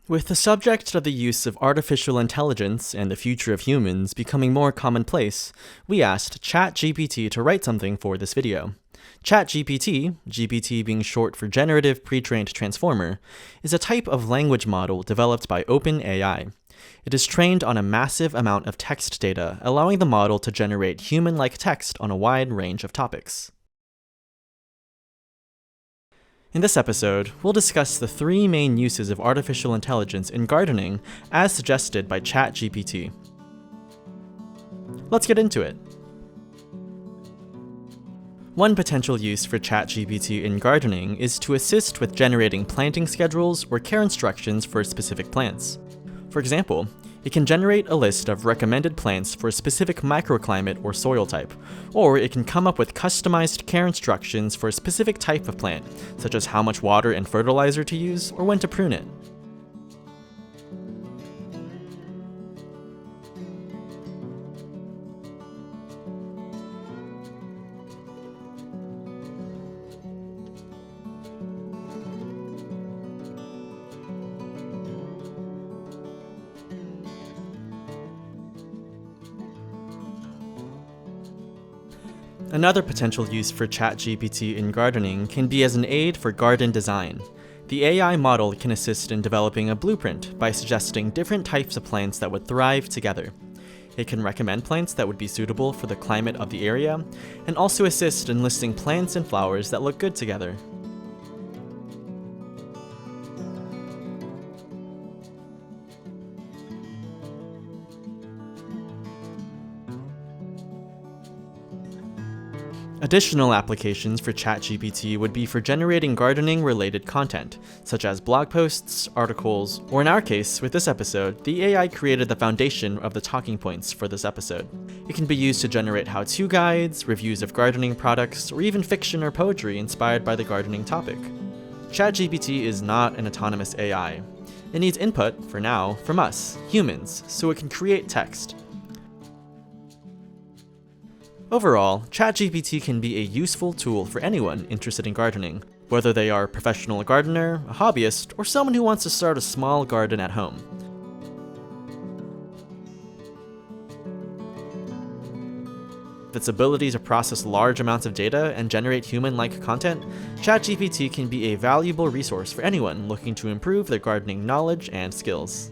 With the subject of the use of artificial intelligence and the future of humans becoming more commonplace, we asked ChatGPT to write something for this video. ChatGPT, GPT being short for Generative Pre-trained Transformer, is a type of language model developed by OpenAI. It is trained on a massive amount of text data, allowing the model to generate human-like text on a wide range of topics. In this episode, we'll discuss the three main uses of artificial intelligence in gardening as suggested by ChatGPT. Let's get into it. One potential use for ChatGPT in gardening is to assist with generating planting schedules or care instructions for specific plants. For example, it can generate a list of recommended plants for a specific microclimate or soil type, or it can come up with customized care instructions for a specific type of plant, such as how much water and fertilizer to use or when to prune it. Another potential use for ChatGPT in gardening can be as an aid for garden design. The AI model can assist in developing a blueprint by suggesting different types of plants that would thrive together. It can recommend plants that would be suitable for the climate of the area, and also assist in listing plants and flowers that look good together. Additional applications for ChatGPT would be for generating gardening-related content, such as blog posts, articles, or in our case, with this episode, the AI created the foundation of the talking points for this episode. It can be used to generate how-to guides, reviews of gardening products, or even fiction or poetry inspired by the gardening topic. ChatGPT is not an autonomous AI. It needs input, for now, from us, humans, so it can create text. Overall, ChatGPT can be a useful tool for anyone interested in gardening, whether they are a professional gardener, a hobbyist, or someone who wants to start a small garden at home. With its ability to process large amounts of data and generate human-like content, ChatGPT can be a valuable resource for anyone looking to improve their gardening knowledge and skills.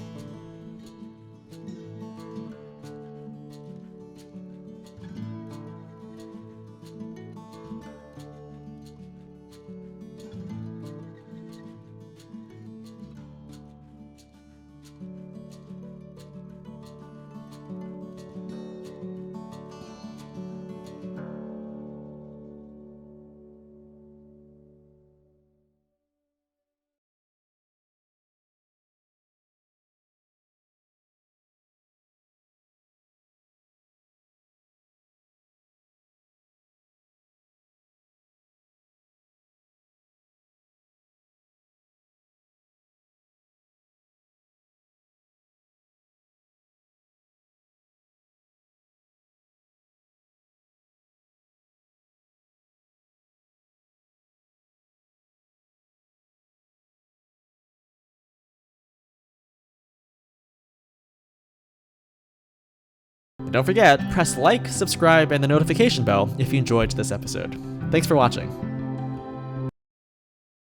And don't forget, press like, subscribe, and the notification bell if you enjoyed this episode. Thanks for watching.